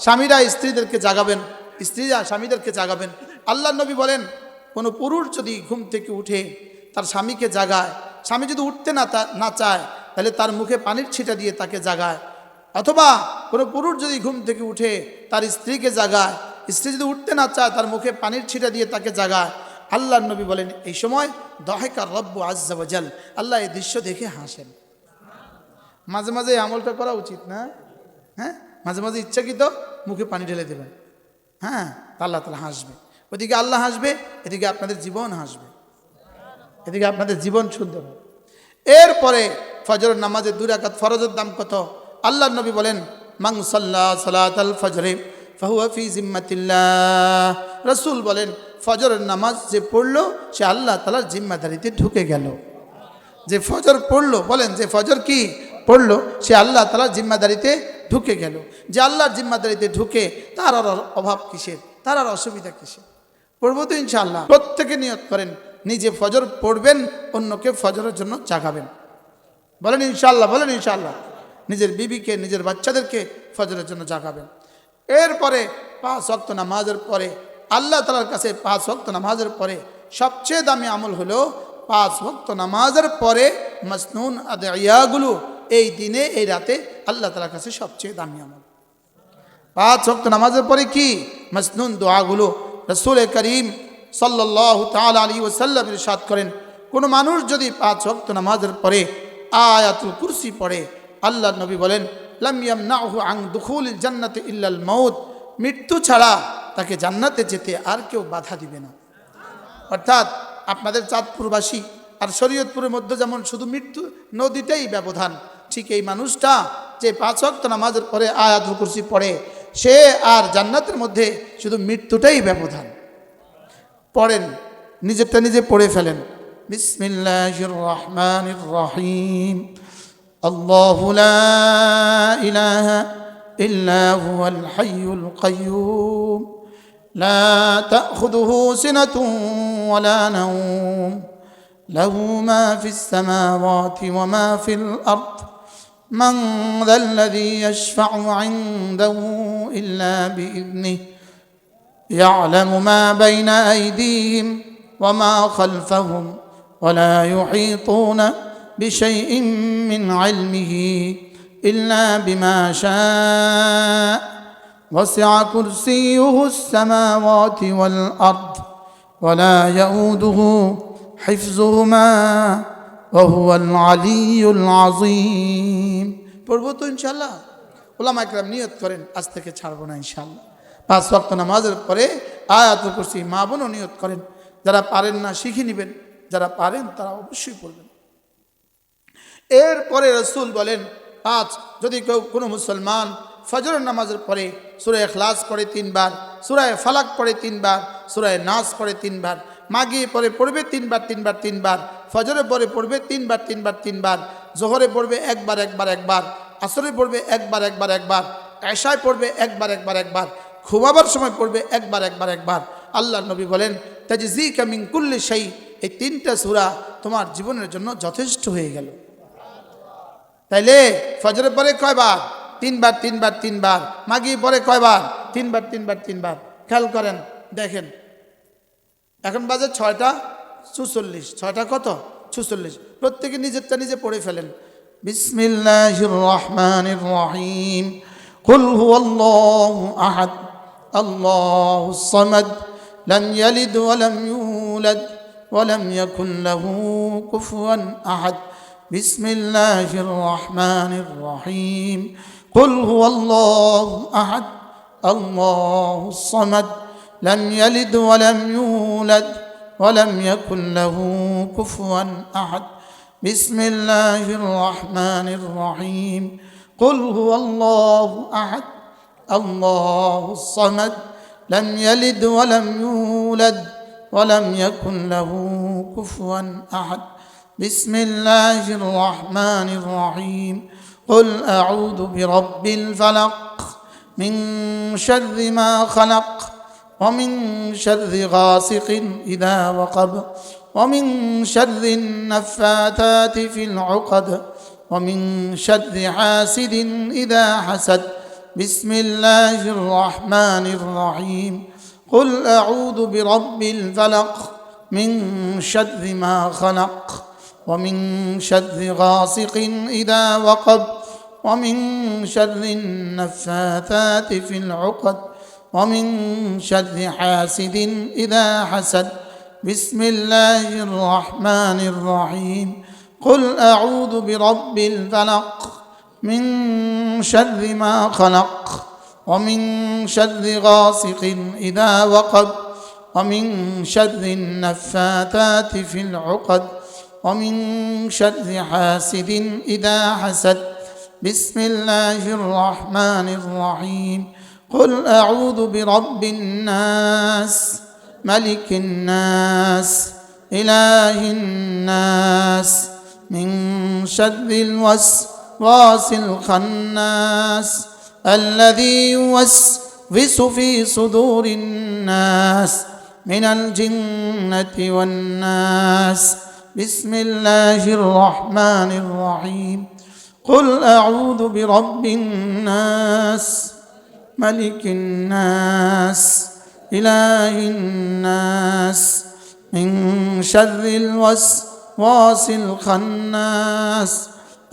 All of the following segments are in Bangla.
স্বামীরা স্ত্রীদেরকে জাগাবেন, স্ত্রীরা স্বামীদেরকে জাগাবেন। আল্লাহ নবী বলেন, কোনো পুরুষ যদি ঘুম থেকে উঠে তার স্বামীকে জাগায়, স্বামী যদি উঠতে না চায় তাহলে তার মুখে পানির ছিটা দিয়ে তাকে জাগায়। অথবা কোনো পুরুষ যদি ঘুম থেকে উঠে তার স্ত্রীকে জাগায়, স্ত্রী যদি উঠতে না চায় তার মুখে পানির ছিটা দিয়ে তাকে জাগায়। আল্লাহ নবী বলেন, এই সময় দহেকার রব্বু আজ্জা ওয়া জাল, আল্লাহ এই দৃশ্য দেখে হাসেন। মাঝে মাঝে এই আমলটা করা উচিত না? হ্যাঁ, মাঝে মাঝে ইচ্ছাকৃত মুখে পানি ঢেলে দেবেন। হ্যাঁ, আল্লাহ তাআলা হাসবে। ওদিকে আল্লাহ হাসবে, এদিকে আপনাদের জীবন হাসবে, এদিকে আপনাদের জীবন সুন্দর হবে। এরপরে ফজরের নামাজের 2 রাকাত ফরজের দাম কত? আল্লাহ নবী বলেন, মান সাল্লা সালাতাল ফজরে ফাহুয়া ফি জিম্মাতিল্লাহ। রাসূল বলেন, ফজরের নামাজ যে পড়লো সে আল্লাহ তাআলার জিম্মাদারিতে ঢুকে গেল। যে ফজর পড়লো, বলেন, যে ফজর কি পড়লো সে আল্লাহ তাআলার জিম্মাদারিতে ঢুকে গেল। যে আল্লাহর জিম্মাদারিতে ঢুকে তার আর অভাব কিসের, তার আর অসুবিধা কিসের? পড়বো তো ইনশাআল্লাহ। প্রত্যেকে নিয়ত করেন, নিজে ফজর পড়বেন, অন্যকে ফজরের জন্য জাগাবেন। বলেন ইনশাআল্লাহ, বলেন ইনশাআল্লাহ। নিজের বিবিকে, নিজের বাচ্চাদেরকে ফজরের জন্য জাগাবেন। এরপরে 5 ওয়াক্ত নামাজের পরে আল্লাহ তাআলার কাছে 5 ওয়াক্ত নামাজের পরে সবচেয়ে দামি আমল হলো 5 ওয়াক্ত নামাজের পরে মাসনুন আদিয়াগুলো। এই দিনে, এই রাতে আল্লাহ তাআলার কাছে সবচেয়ে দামি আমল 5 ওয়াক্ত নামাজের পরে কি? মাসনুন দোয়াগুলো। রাসূল করিম সাল্লাল্লাহু তাআলা আলাইহি ওয়াসাল্লাম ইরশাদ করেন, কোনো মানুষ যদি 5 ওয়াক্ত নামাজের পরে আয়াতুল কুরসি পড়ে, আল্লাহ নবী বলেন, লাম ইয়ামনাহু আন দুখুলিল জান্নাতি ইল্লাল মাউত, মৃত্যু ছাড়া তাকে জান্নাতে যেতে আর কেউ বাধা দিবে না। অর্থাৎ আপনাদের চাঁদপুরবাসী আর শরীয়তপুরের মধ্যে যেমন শুধু মৃত্যু নদীতেই ব্যবধান, ঠিক এই মানুষটা যে 5 ওয়াক্ত নামাজের পরে আয়াতুল কুরসি পড়ে, সে আর জান্নাতের মধ্যে শুধু মৃত্যুটাই ব্যবধান। পড়েন, নিজেরটা নিজে পড়ে ফেলেন। বিসমিল্লাহির রহমানির রহিম। আল্লাহু লা ইলাহা ইল্লা হুয়াল হাইয়ুল কাইয়্যুম লা তাখুযুহু সিনাতুন ওয়ালা নাওম লাহু মা ফিস সামাওয়াতি ওয়া মা ফিল আরদ মান যাল্লাযী ইয়াশফা'ু 'ইনদাহু ইল্লা বিইذনিহি يعلم ما بين أيديهم وما خلفهم ولا يحيطون بشيء من علمه إلا بما شاء وسع كرسيه السماوات والأرض ولا يؤوده حفظهما وهو العلي العظيم। পড়বো তো ইনশাআল্লাহ। উলামা ইকরাম নিয়ত করেন, আজ থেকে ছাড়বো না ইনশাআল্লাহ। 5 ওয়াক্ত নামাজের পরে আয়াতুল কুরসি মা বোনও নিয়ত করেন। যারা পারেন না শিখে নেবেন, যারা পারেন তারা অবশ্যই পড়বেন। এরপরে রাসূল বলেন, 5 যদি কেউ কোনো মুসলমান ফজরের নামাজের পরে সূরা ইখলাস পড়ে 3 বার, সূরা ফালাক পড়ে 3 বার, সূরা নাস পড়ে 3 বার, মাগরিবে পরে পড়বে 3 বার 3 বার 3 বার, ফজরে পরে পড়বে 3 বার 3 বার 3 বার, জোহরে পড়বে একবার একবার একবার, আসরে পড়বে একবার একবার একবার, এশায় পড়বে একবার একবার একবার, ঘুমাবার সময় পড়বে একবার একবার একবার। আল্লাহ নবী বলেন, তাজজিকা মিন কুল্লি শাই, এই 3টা সূরা তোমার জীবনের জন্য যথেষ্ট হয়ে গেল। তাইলে ফজরের পরে কয়বার? 3 বার 3 বার 3 বার। মাগরিব পরে কয়বার? 3 বার 3 বার 3 বার। খেয়াল করেন, দেখেন এখন বাজে 6টা 46। 6টা কত? 46। প্রত্যেকে নিজেরটা নিজে পড়ে ফেলেন। বিসমিল্লাহির রহমানির রহিম। কুল হুয়াল্লাহু আহাদ আল্লাহুস সামাদ লাম ইয়ালিদ ওয়া লাম ইউলাদ ওয়া লাম ইয়াকুল লাহু কুফুয়ান আহাদ। বিসমিল্লাহির রহমানির রহিম। কুল হুয়াল্লাহু আহাদ আল্লাহুস সামাদ লাম ইয়ালিদ ওয়া লাম ইউলাদ ওয়া লাম ইয়াকুল লাহু কুফুয়ান আহাদ। বিসমিল্লাহির রহমানির রহিম। قل هو الله أحد الله الصمد لم يلد ولم يولد ولم يكن له كفوا أحد بسم الله الرحمن الرحيم قل أعوذ برب الفلق من شر ما خلق ومن شر غاسق إذا وقب ومن شر النفاثات في العقد ومن شر حاسد إذا حسد بسم الله الرحمن الرحيم قل أعوذ برب الفلق من شر ما خلق ومن شر غاسق إذا وقب ومن شر النفاثات في العقد ومن شر حاسد إذا حسد بسم الله الرحمن الرحيم قل أعوذ برب الفلق من شر ما خلق ومن شر غاسق إذا وقب ومن شر النفاثات في العقد ومن شر حاسد إذا حسد بسم الله الرحمن الرحيم قل أعوذ برب الناس ملك الناس إله الناس من شر الوسواس الخناس الذي يوسوس في صدور الناس من الجنة والناس بسم الله الرحمن الرحيم قل أعوذ برب الناس ملك الناس إله الناس من شر الوسواس الخناس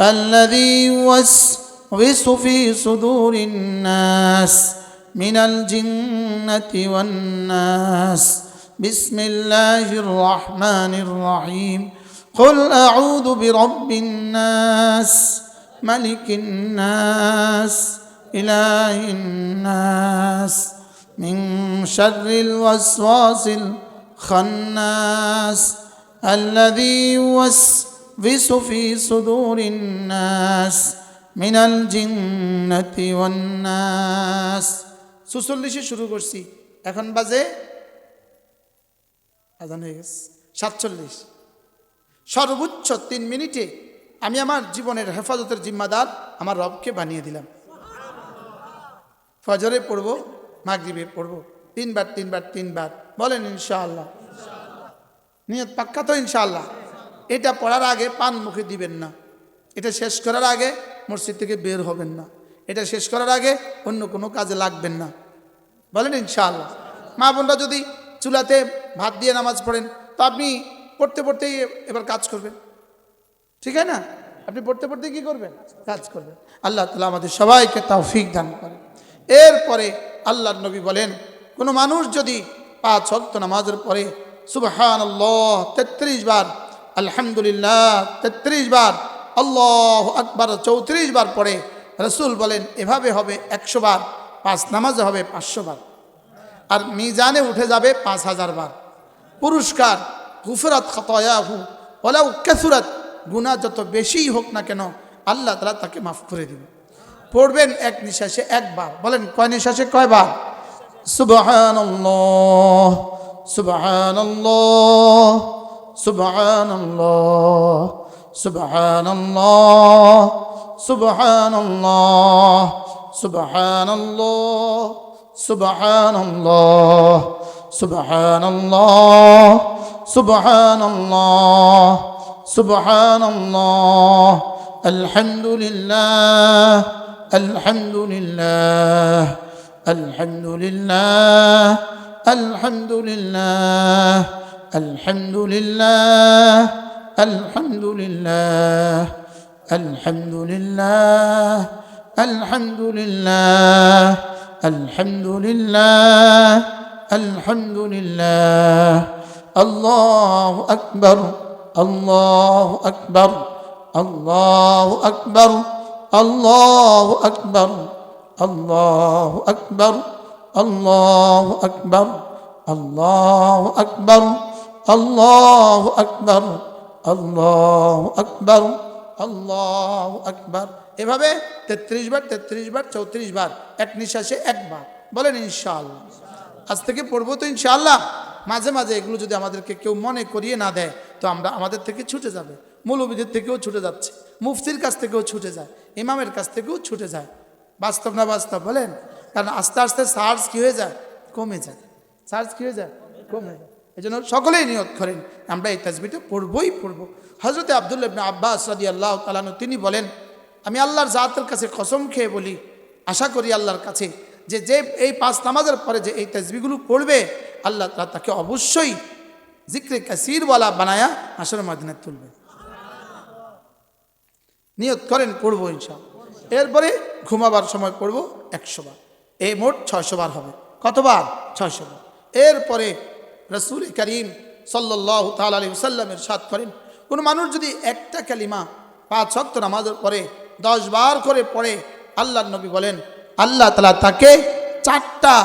الذي يوسوس في صدور الناس من الجنة والناس بسم الله الرحمن الرحيم قل أعوذ برب الناس ملك الناس إله الناس من شر الوسواس الخناس الذي يوسوس في صدور الناس من الجنة والناس ৪৬ শুরু করছি এখন বাজে আজান হয়ে গেছে ৪৭ সর্বোচ্চ 3 মিনিটে আমি আমার জীবনের হেফাজতের জিম্মাদার আমার রবকে বানিয়ে দিলাম ফজরে পড়ব মাগরিবে পড়ব 3 বার 3 বার 3 বার বলেন ইনশাআল্লাহ নিয়ত পাক্কা তো ইনশাআল্লাহ এটা পড়ার আগে পান মুখে দিবেন না এটা শেষ করার আগে মসজিদ থেকে বের হবেন না এটা শেষ করার আগে অন্য কোনো কাজে লাগবেন না বলেন ইনশাআল্লাহ মা বোনরা যদি চুলাতে ভাত দিয়ে নামাজ পড়েন তো আপনি পড়তে পড়তেই এবার কাজ করবেন ঠিক আছে না আপনি পড়তে পড়তে কি করবেন কাজ করবেন আল্লাহ তাআলা আমাদের সবাইকে তৌফিক দান করেন এরপরে আল্লাহর নবী বলেন কোন মানুষ যদি 5 ওয়াক্ত নামাজের পরে সুবহানাল্লাহ 33 বার আলহামদুলিল্লাহ 33 বার আল্লাহু আকবার 34 বার পড়ে রাসূল বলেন এভাবে হবে 100 বার 5 নামাজে হবে 500 বার আর মিজানে উঠে যাবে 5000 বার পুরস্কার গুফরাত খাতায়াহু ওয়ালাউ কাসুরাত গুনাহ যত বেশি হোক না কেন আল্লাহ তাআলা তাকে মাফ করে দিবেন পড়বেন এক নিঃশ্বাসে একবার বলেন কয় নিঃশ্বাসে কয়বার সুবহানাল্লাহ সুবহানাল্লাহ সুবহানাল্লাহ সুবহানাল্লাহ সুবহানাল্লাহ সুবহানাল্লাহ সুবহানাল্লাহ সুবহানাল্লাহ সুবহানাল্লাহ সুবহানাল্লাহ আলহামদুলিল্লাহ আলহামদুলিল্লাহ আলহামদুলিল্লাহ আলহামদুলিল্লাহ আলহামদুলিল্লাহ আলহামদুলিল্লাহ আলহামদুলিল্লাহ আলহামদুলিল্লাহ আলহামদুলিল্লাহ আলহামদুলিল্লাহ আল্লাহু আকবার আল্লাহু আকবার আল্লাহু আকবার আল্লাহু আকবার আল্লাহু আকবার আল্লাহু আকবার আল্লাহু আকবার আল্লাহু আকবার আল্লাহু আকবার আল্লাহু আকবার এভাবে 33 বার 33 বার 34 বার এক নিঃশ্বাসে একবার বলেন ইনশাআল্লাহ আজ থেকে পড়বো তো ইনশাআল্লাহ মাঝে মাঝে এগুলো যদি আমাদেরকে কেউ মনে করিয়ে না দেয় তো আমরা আমাদের থেকে ছুটে যাবে মৌলবীদের থেকেও ছুটে যাচ্ছে মুফতির কাছ থেকেও ছুটে যায় ইমামের কাছ থেকেও ছুটে যায় বাস্তব না বাস্তব বলেন কারণ আস্তে আস্তে সার্চ কী হয়ে যায় কমে যায় সার্চ কী হয়ে যায় কমে যায় এই জন্য সকলেই নিয়ত করেন আমরা এই তাসবিহটা পড়বই পড়বো হযরতে আব্দুল্লাহ ইবনে আব্বাস রাদিয়াল্লাহু তাআলা আনহু তিনি বলেন আমি আল্লাহর জাতের কাছে কসম খেয়ে বলি আশা করি আল্লাহর কাছে যে যে এই 5 নামাজের পরে যে এই তাসবিহগুলো পড়বে আল্লাহ তাআলা তাকে অবশ্যই জিক্রে কাসিরওয়ালা বানায়া হাসরের ময়দানে তুলবে। নিয়ত করেন পড়বো ইনশাআল্লাহ। এরপরে ঘুমাবার সময় পড়বো 100 বার, এই মোট 600 বার হবে। কতবার? 600 বার। এরপরে রাসূল করিম সাল্লাল্লাহু তাআলা আলাইহি ওয়াসাল্লাম ইরশাদ করেন, কোন মানুষ যদি একটা কালিমা 5 ওয়াক্ত নামাজের পরে 10 বার করে পড়ে, আল্লাহর নবী বলেন আল্লাহ তাআলা তাকে 4টা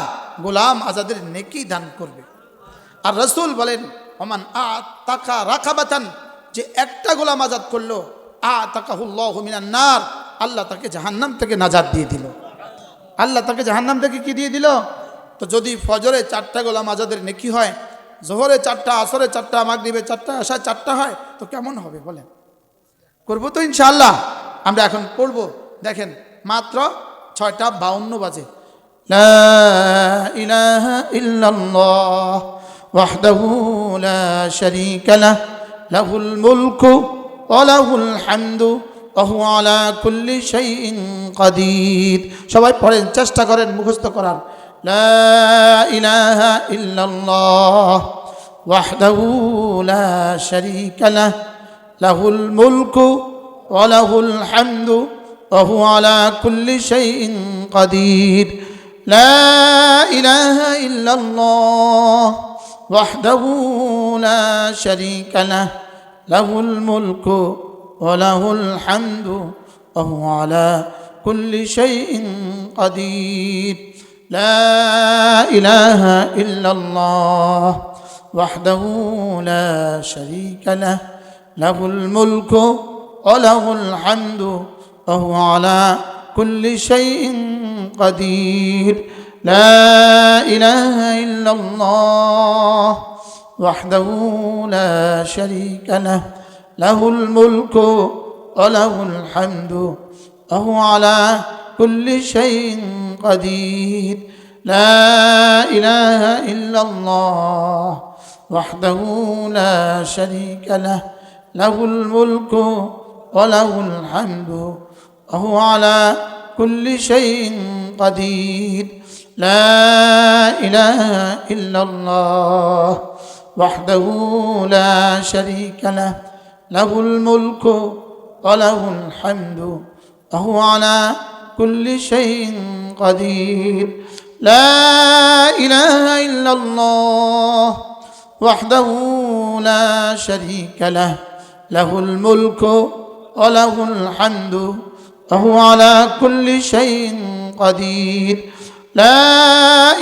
গোলাম আজাদের নেকি দান করবে। আর রাসূল বলেন ওমান আতাকা রাকাবাতান, যে একটা গোলাম আজাদ করলো, আতাকাহুল্লাহু মিনান নার, আল্লাহ তাকে জাহান্নাম থেকে নাজাত দিয়ে দিল। আল্লাহ তাকে জাহান্নাম থেকে কি দিয়ে দিল? তো যদি ফজরে 4টা গোলাম আজাদের নেকি হয়, জোহরে 4টা, আসরে 4টা, মাগরিবে 4টা, এশায় 4টা হয়, তো কেমন হবে বলেন? করবো তো ইনশাআল্লাহ। আমরা এখন পড়বো, দেখেন মাত্র 6:52 বাজে। লা ইলাহা ইল্লাল্লাহ ওয়াহদাহু লা শারীকা লাহ, লাহুল মুলকু ওয়া লাহুল হামদু ওয়া হুয়া আলা কুল্লি শাইইন কাদির। সবাই পড়েন, চেষ্টা করেন মুখস্থ করার। লা ইলাহা ইল্লাল্লাহ ওয়াহদাহু লা শারীকা লাহ, লাহুল মুলকু ওয়া লাহুল হামদু ওয়া হুয়া আলা কুল্লি শাইইন কাদির। লা ইলাহা ইল্লাল্লাহ ওয়াহদাহু লা শারীকা লাহ, লাহুল মুলকু ওয়া লাহুল হামদু ওয়া হুয়া আলা কুল্লি শাইইন কাদির। লা ইলাহা ইল্লাল্লাহ ওয়াহদাহু লা শারীকা লাহ, লাহুল মুলকু ওয়া লাহুল হামদু ওয়া হুয়া আলা কুল্লি শাইইন কাদির। লা ইলাহা ইল্লাল্লাহ ওয়াহদাহু লা শারীকা লাহ, লাহুল মুলকু ওয়া লাহুল হামদু ওয়া হুয়া আলা কুল্লি শাইইন কাদির। লা ইলাহা ইল্লাল্লাহ ওয়াহদাহু লা শারীকা লাহ, লাহুল মুলকু ওয়া লাহুল হামদু ওয়া হুয়া আলা কুল্লি শাইইন কাদির। লা ইলাহা ইল্লাল্লাহ ওয়াহদাহু লা শারীকা লাহ, লাহুল মুলকু ওয়া লাহুল হামদু ওয়া হুয়া আলা কুল্লি শাইইন কাদির। লা ইলাহা ইল্লাল্লাহ ওয়াহদাহু লা শারীকা লাহ, লাহুল মুলকু ওয়া লাহুল হামদু ওয়া হুয়া আলা কুল্লি শাইইন কাদির। লা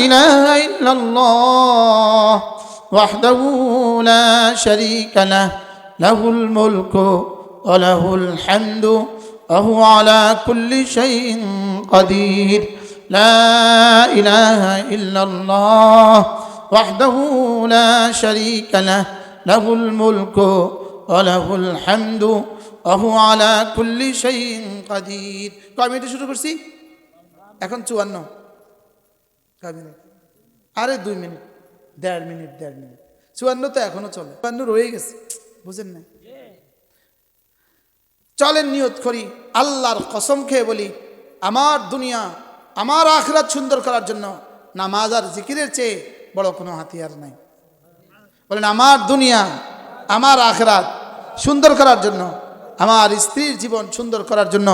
ইলাহা ইল্লাল্লাহ ওয়াহদাহু লা শারীকা লাহ, লাহুল মুলকু ওয়া লাহুল হামদু ওয়া হুয়া আলা কুল্লি শাইইন কাদির। লা ইলাহা ইল্লাল্লাহ ওয়াহদাহু লা শারীকা লাহ, লাহুল মুলকু ওয়া লাহুল হামদু ওয়া হুয়া আলা কুল্লি শাইইন কাদির। কয় মিনিটে শুরু করছি? এখন 54। কয় মিনিট? আরে 2 মিনিট, 1.5 মিনিট, 1.5 মিনিট। 54 তো এখনো চলে, 54 রয়ে গেছে, বুঝেন না? চলেন নিয়ত করি, আল্লাহর কসম খেয়ে বলি, আমার দুনিয়া, আমার আখিরাত সুন্দর করার জন্য নামাজ আর জিকিরের চেয়ে বড় কোনো হাতিয়ার নাই। বলেন আমার দুনিয়া, আমার আখিরাত সুন্দর করার জন্য, আমার স্ত্রীর জীবন সুন্দর করার জন্য,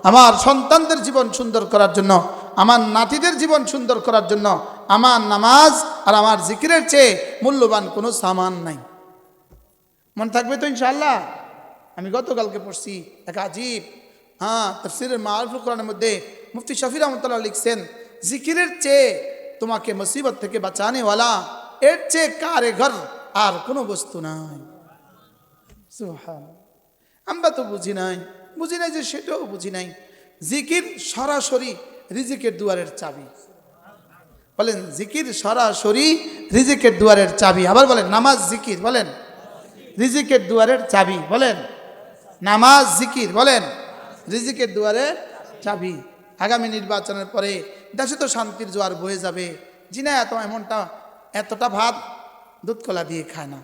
আমার সন্তানদের জীবন সুন্দর করার জন্য, আমার নাতিদের জীবন সুন্দর করার জন্য আমার নামাজ আর আমার জিকিরের চেয়ে মূল্যবান কোনো সামান নাই। মনে থাকবে তো ইনশাআল্লাহ? আমি গতকালকে পড়ছি এক আজীব, তাফসীরে মাআরিফুল কোরআনের মধ্যে মুফতি শফি রহমতুল্লাহ লিখছেন, জিকিরের চেয়ে তোমাকে মুসিবত থেকে বাঁচানেওয়ালা এর চেয়ে কারে ঘর আর কোনো বস্তু নাই। সুবহানাল্লাহ। আমরা তো বুঝি নাই যে সেটাও বুঝি নাই। জিকির সরাসরি রিজিকের দুয়ারের চাবি। বলেন জিকির সরাসরি রিজিকের দুয়ারের চাবি। আবার বলেন নামাজ জিকির, বলেন রিজিকের দুয়ারের চাবি। বলেন নামাজ জিকির, বলেন রিজিকের দুয়ারের চাবি। আগামী নির্বাচনের পরে দেশে তো শান্তির জোয়ার বয়ে যাবে। জিনা এতটা ভাত দুধ কলা দিয়ে খায় না,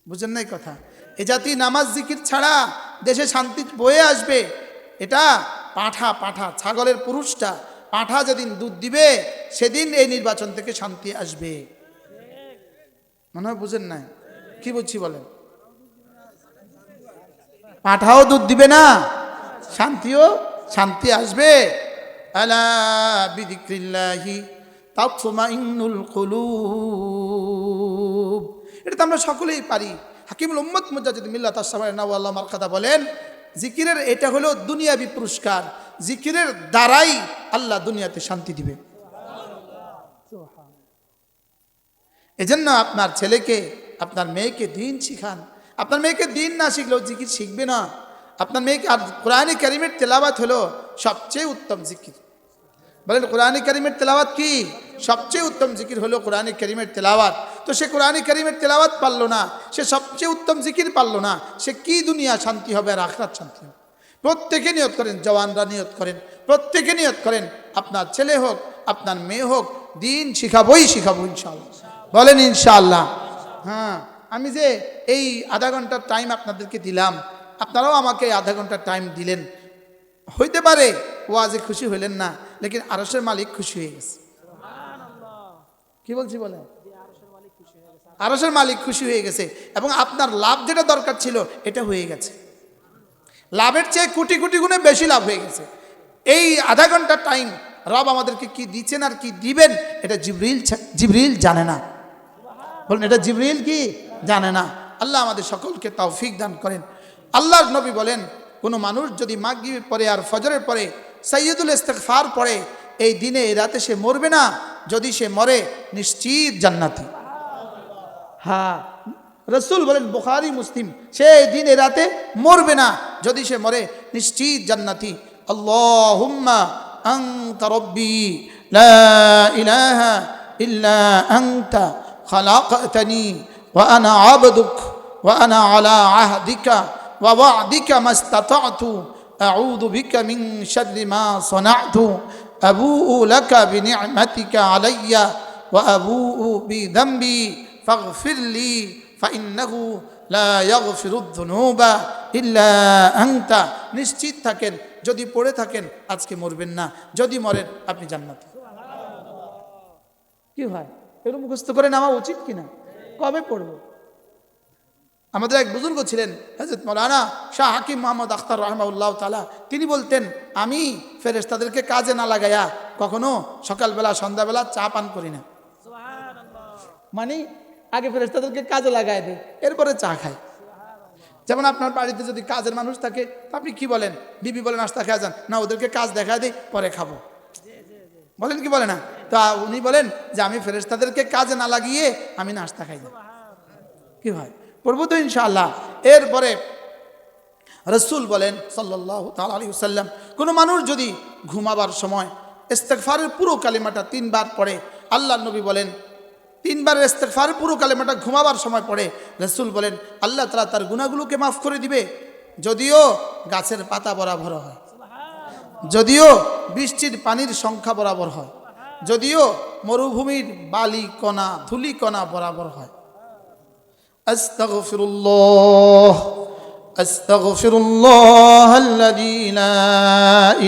বুঝেন নাই কথা? এ জাতি নামাজ জিকির ছাড়া দেশে শান্তি বয়ে আসবে, এটা পাঁঠা ছাগলের পুরুষটা পাঁঠা যেদিন দুধ দিবে সেদিন এই নির্বাচন থেকে শান্তি আসবে। মনে হয় বুঝেন না কি বলছি বলেন? পাঁঠাও দুধ দিবে না, শান্তি আসবে। আলা বিযিকরিল্লাহি তাতমাইন্নুল কুলুব। এটা তো আমরা সকলেই পারি। হাকিমুল উম্মত মুজাদ্দিদ মিল্লাত আশ-শামাইল নাওয়াল্লাহ মারকাদা বলেন, জিকিরের এটা হলো দুনিয়াবি পুরস্কার। জিকিরের দ্বারাই আল্লাহ দুনিয়াতে শান্তি দিবে। এজন্য আপনার ছেলেকে, আপনার মেয়েকে দিন শিখান। আপনার মেয়েকে দিন না শিখলেও জিকির শিখবে না। আপনার মেয়েকে, আর কোরআনে কারিমের তেলাওয়াত হলো সবচেয়ে উত্তম জিকির। বলেন কোরআনে কারিমের তেলাওয়াত কি? সবচেয়ে উত্তম জিকির হলো কোরআনে কারিমের তেলাওয়াত। তো সে কোরআনে কারিমের তেলাওয়াত পারলো না, সে সবচেয়ে উত্তম জিকির পারলো না, সে কি দুনিয়া শান্তি হবে আর আখিরাত শান্তি হবে? প্রত্যেকে নিয়ত করেন, জওয়ানরা নিয়ত করেন, প্রত্যেকে নিয়ত করেন, আপনার ছেলে হোক আপনার মেয়ে হোক দিন শিখাবোই শিখাবো ইনশাআল্লাহ। বলেন ইনশাআল্লাহ। হ্যাঁ, আমি যে এই আধা ঘন্টার টাইম আপনাদেরকে দিলাম, আপনারাও আমাকে আধা ঘন্টার টাইম দিলেন। হইতে পারে ওয়াজে খুশি হইলেন না, লেকিন আরশের মালিক খুশি হয়ে গেছে। কি বলছি বলেন? আরশের মালিক খুশি হয়ে গেছে এবং আপনার লাভ যেটা দরকার ছিল এটা হয়ে গেছে। লাভের চেয়ে কোটি কোটি গুণে বেশি লাভ হয়ে গেছে। এই আধা ঘন্টার টাইম রব আমাদেরকে কি দিচ্ছেন আর কি দিবেন এটা জিবরিল জানে না। বলেন এটা জিবরিল কি জানে না। আল্লাহ আমাদের সকলকে তৌফিক দান করেন। আল্লাহর নবী বলেন, কোনো মানুষ যদি মাগরিবের পরে আর ফজরের পরে সাইয়্যিদুল ইস্তিগফার পড়ে এই দিনে এই রাতে সে মরবে না, যদি সে মরে নিশ্চিত জান্নাতি। হ্যাঁ, রাসূল বলেন, বুখারী মুসলিম, সে এই দিন এই রাতে মরবে না, যদি সে মরে নিশ্চিত জান্নাতি। আল্লাহুম্মা আনতা রাব্বি লা ইলাহা ইল্লা আনতা খালাকতানি ওয়া আনা আবদুক ওয়া আনা আলা আহদিকা ওয়া ওয়া'দিকা মাস্তাতা'তু আউযু বিকা মিন শাররি মা সানা'তু আবুউ লাকা বিনি'মাতিকা আলাইয়া ওয়া আবুউ বিযামবি ফাগফিরলি ফাইন্নাহু লা ইয়াগফিরুদ যুনুবা ইল্লা আনতা। নিশ্চিত থাকেন যদি পড়ে থাকেন আজকে মরবেন না, যদি মরেন আপনি জান্নাতে। কি হয় এগুলো মুখস্থ করে নেওয়া উচিত কিনা? কবে পড়বো? আমাদের এক বুজুর্গ ছিলেন হযরত মাওলানা শাহ হাকিম মোহাম্মদ আখতার রাহমাহুল্লাহ তাআলা, তিনি বলতেন, আমি ফেরেশতাদেরকে কাজে না লাগাইয়া কখনো সকালবেলা সন্ধ্যাবেলা চা পান করি না। মানে আগে ফেরেশতাদেরকে কাজে লাগাই দেয়, এরপরে চা খায়। যেমন আপনার বাড়িতে যদি কাজের মানুষ থাকে, আপনি কি বলেন? বিবি বলে নাস্তা খেয়ে যান না, ওদেরকে কাজ দেখায় দেয় পরে খাবো, বলেন কি বলে না? তা উনি বলেন যে আমি ফেরেশতাদেরকে কাজে না লাগিয়ে আমি নাস্তা খাই না। কি হয় পড়বো তো ইনশাআল্লাহ। এরপরে রাসূল বলেন সাল্লাল্লাহু তাআলা আলাইহি ওয়াসাল্লাম, কোনো মানুষ যদি ঘুমাবার সময় ইস্তিগফারের পুরো কালিমাটা 3 বার পড়ে, আল্লাহর নবী বলেন 3 বার ইস্তিগফারের পুরো কালিমাটা ঘুমাবার সময় পড়ে, রাসূল বলেন আল্লাহ তাআলা তার গুনাহগুলোকে মাফ করে দিবে, যদিও গাছের পাতা বরাবর হয়, যদিও বৃষ্টির পানির সংখ্যা বরাবর হয়, যদিও মরুভূমির বালি কণা ধুলি কণা বরাবর হয়। আস্তাগফিরুল্লাহ আস্তাগফিরুল্লাহ আল্লাযী লা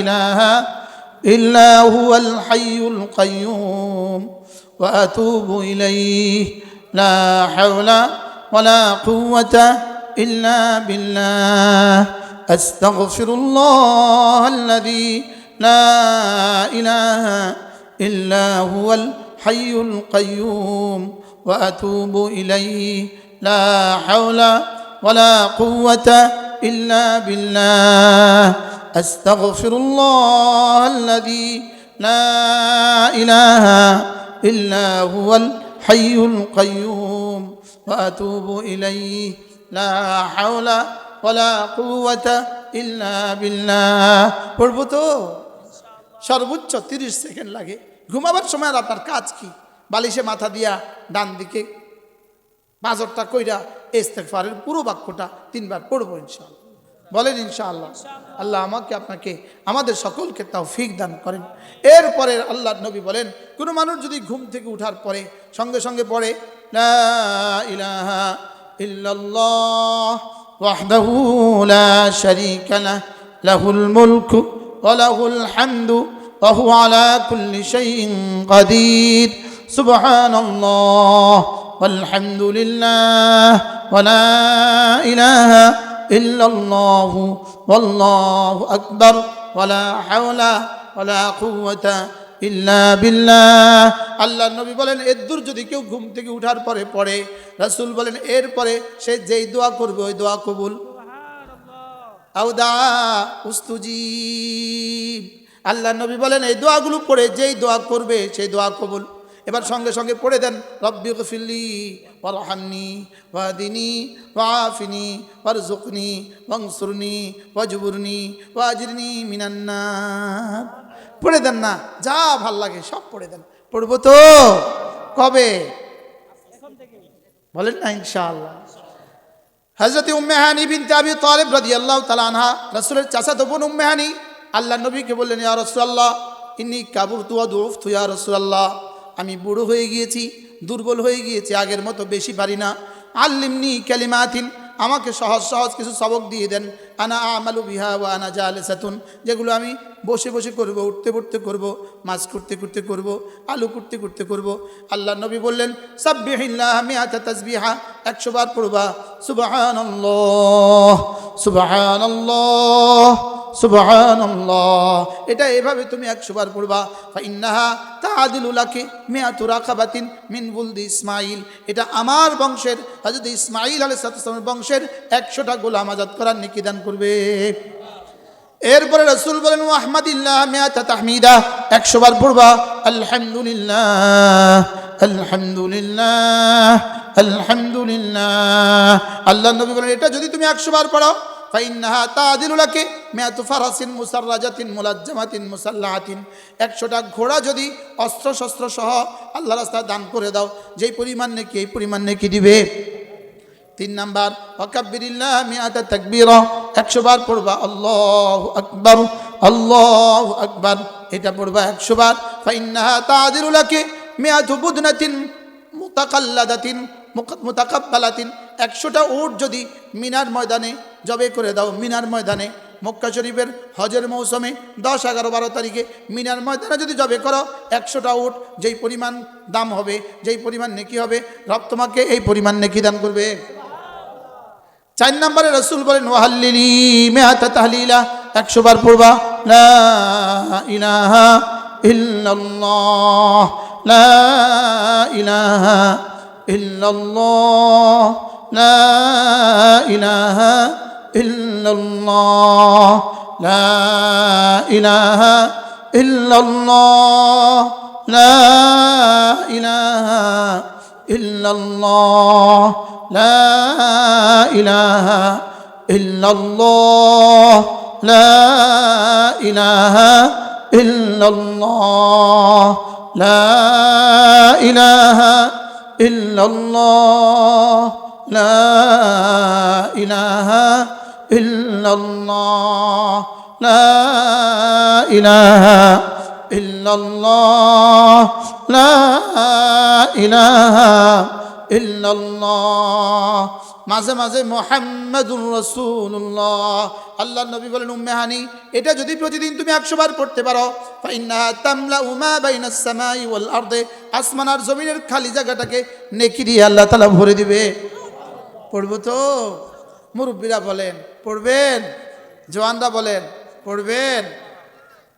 ইলাহা ইল্লা হুয়াল হাইয়ুল কাইয়্যুম ওয়া আতুবু ইলাইহি লা হাওলা ওয়ালা কুওয়াতা ইল্লা বিল্লাহ। আস্তাগফিরুল্লাহ আল্লাযী লা ইলাহা ইল্লা হুয়াল হাইয়ুল কাইয়্যুম ওয়া আতুবু ইলাইহি লা হাওলা ওয়ালা কুওয়াতা ইল্লা বিল্লাহ। আস্তাগফিরুল্লাহ আল্লাযী লা ইলাহা ইল্লা হুয়াল হাইয়ুল কাইয়্যুম ওয়া আতুবু ইলাইহি লা হাওলা ওয়ালা কুওয়াতা ইল্লা বিল্লাহ। পড়বো তো? সর্বোচ্চ 30 সেকেন্ড লাগে। ঘুমাবার সময় আর আপনার কাজ কি? বালিশে মাথা দিয়া ডান দিকে বাজরটা কইরা ইস্তিগফারের পুরো বাক্যটা 3 বার পড়বো ইনশাআল্লাহ। বলেন ইনশাআল্লাহ। আল্লাহ আমাকে আপনাকে আমাদের সকলকে তৌফিক দান করেন। এরপরে আল্লাহর নবী বলেন, কোনো মানুষ যদি ঘুম থেকে ওঠার পরে সঙ্গে সঙ্গে পড়ে লা ইলাহা ইল্লাল্লাহ ওয়াহদাহু লা শারীকা লাহু লাহুল মুলকু وله الحمد وهو على كل شيء قدير سبحان الله والحمد لله ولا إله إلا الله والله أكبر ولا حول ولا قوة ইল্লা বিল্লাহ। আল্লাহ নবী বলেন এর দূর যদি কেউ ঘুম থেকে উঠার পরে পড়ে, রাসূল বলেন এরপরে সে যেই দোয়া করবে ওই দোয়া কবুল। আউদা উস্তুজিব। আল্লাহ নবী বলেন এই দোয়াগুলো পড়ে যেই দোয়া করবে সেই দোয়া কবুল। এবার সঙ্গে সঙ্গে পড়ে দেন রব্বি গফিরলি ওয়ারহামনি ওয়াহদিনি ওয়াআফিনি ওয়ারযুকনি ওয়ানসুরনি ওয়াজবুরনি ওয়াজরিনি মিনান নার। পড়ে দেন না, যা ভাল লাগে সব পড়ে দেন। পড়বো তো কবে বলেন না ইনশাআল্লাহ। হযরত উম্মে হানি বিনতে আবি তালিব রাদিয়াল্লাহু তাআলা আনহা, রাসূলের চাচাতো বোন উম্মে হানি আল্লাহ নবীকে বললেন ইয়া রাসূলুল্লাহ ইন্নী কাবুরতু ওয়া দুফতু ইয়া রাসূলুল্লাহ, আমি বুড়ো হয়ে গিয়েছি, দুর্বল হয়ে গিয়েছি, আগের মতো বেশি পারি না। আল্লিমনি কালিমাতিন, আমাকে সহজ সহজ কিছু সবক দিয়ে দেন। আনা আমালু বিহা ওয়া আনা জালিসাতুন, যেগুলো আমি বসে বসে করব, উঠতে উঠতে করব, মাছ করতে করতে করব, আলু করতে করতে করব। আল্লাহ নবী বললেন সাব্বিহিল্লাহ মিআতা তাসবিহা, 100 বার পড়বা সুবহানাল্লাহ সুবহানাল্লাহ সুবহানাল্লাহ। এটা এভাবে তুমি 100 বার পড়বা। ফাইন্নাহা তাআদিলু লাকি মিআতু রাকাবাতিন মিন বুলদি ইসমাঈল, এটা আমার বংশের হযরত ইসমাঈল আলাইহিস সালামের বংশের 100টা গোলাম আজাদ করার নেকি দান করবে। এরপরে রাসূল বলেন ওয়াহমাদিল্লাহ মিআতা তাহমিদা, 100 বার পড়বা আলহামদুলিল্লাহ আলহামদুলিল্লাহ আলহামদুলিল্লাহ। আল্লাহ নবী বলেন এটা যদি তুমি 100 বার পড়ো ফাইন্নাহা তাআদিলু লাকি মিআতু ফারাসিন মুসাররাজাতিন মুলাজ্জামাতিন মুসাল্লাহাতিন, 100টা ঘোড়া যদি অস্ত্র শস্ত্র সহ আল্লাহর রাস্তায় দান করে দাও, যেই পরিমাণ নেকি এই পরিমাণ নেকি দিবে। 3 নাম্বার ওয়াকাব্বিরিল্লাহ মিআতা তাকবীরা, 100 বার পড়বা আল্লাহু আকবার আল্লাহু আকবার, এটা পড়বা 100 বার। ফাইন্নাহা তাআদিলু লাকি মিআতু বুদনাতিন মুতাকাল্লাদাতিন মুতাকাব্বালাতিন, 100টা উট যদি মিনার ময়দানে জবে করে দাও, মিনার ময়দানে মক্কা শরীফের হজের মৌসুমে 10, 11, 12 তারিখে মিনার ময়দানে যদি জবে করো, 100টা উট যেই পরিমাণ দাম হবে, যেই পরিমাণ নেকি হবে, রব তোমাকে এই পরিমাণ নেকি দান করবে। 4 নম্বরে রাসূল বলেন ওয়াহাল্লিলি মিআতা তাহলিলা, 100 বার পড়বা লা ইলাহা ইল্লাল্লাহ লা ইলাহা ইল্লাল্লাহ লা ইলাহা ইল্লাল্লাহ লা ইলাহা ইল্লাল্লাহ লা ইলাহা ইল্লাল্লাহ লা ইলাহা ইল্লাল্লাহ লা ইলাহা ইল্লাল্লাহ লা ইলাহা ইল্লাল্লাহ লা ইলাহা ইল্লাল্লাহ লা ইলাহা ইল্লাল্লাহ লা ইলাহা ইল্লাল্লাহ। মাঝে মাঝে মুহাম্মাদুর রাসূলুল্লাহ, আল্লাহর নবী বলেন উম্মে হানি এটা যদি প্রতিদিন তুমি 100 বার পড়তে পারো, ফাইন্নাহা তামলাউ মা বাইনাস সামাই ওয়াল আরদি, আসমান আর জমিনের খালি জায়গাটাকে নেকি দিয়ে আল্লাহ তাআলা ভরে দিবে। পড়বো তো? মুরব্বীরা বলেন পড়বেন, জওয়ানরা বলেন পড়বেন।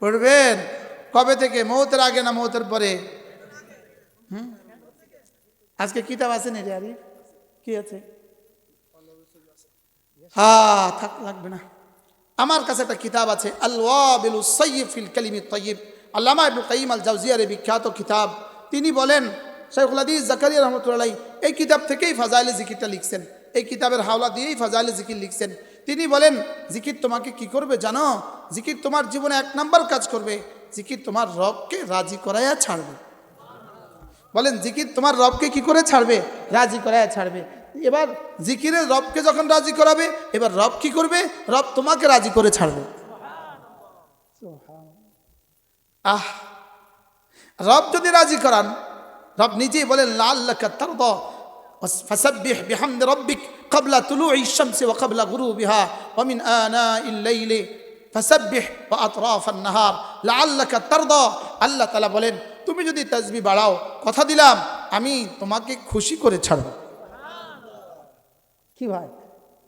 পড়বেন কবে থেকে? মৌতের আগে না মৌতের পরে? আজকে কিতাব আছে না রে? আরে কি আছে? হ্যাঁ থাক, লাগবে না। আমার কাছে একটা কিতাব আছে আল ওয়াবিলুস সাইয়্যিব ফিল কালিমিত তাইয়্যিব, আল্লামা ইবনে কাইয়িম আল জাওজিয়ার বিখ্যাত কিতাব। তিনি বলেন শাইখুল হাদিস জাকারিয়া রাহমাতুল্লাহ আলাইহি এই কিতাব থেকেই ফাজাইলে জিকিরটা লিখছেন, এই কিতাবের হাওলা দিয়েই ফাজাইলে জিকির লিখছেন। তিনি বলেন জিকির তোমাকে কি করবে জানো? জিকির তোমার জীবনে 1 নাম্বার কাজ করবে, জিকির তোমার রবকে রাজি করাইয়া ছাড়বে। বলেন জিকির তোমার রবকে কি করে ছাড়বে? রাজি করাইয়া ছাড়বে। এবার জিকিরের রবকে যখন রাজি করাবে, এবার রব কি করবে? রব তোমাকে রাজি করে ছাড়বে। রব যদি রাজি করান, রব নিজেই বলেন লাআল্লাকা তারদা ফাসাব্বিহ বিহামদি রাব্বিক ক্বাবলা তুলুই শামসি ওয়া ক্বাবলা গুরুবিহা ওয়া মিন আনাইল লাইলি ফাসাব্বিহ ওয়া আতরাফান নাহার লাআল্লাকা তারদা। আল্লাহ তাআলা বলেন, তুমি যদি তাসবিহ বাড়াও, কথা দিলাম আমি তোমাকে খুশি করে ছাড়ব। কি ভাই,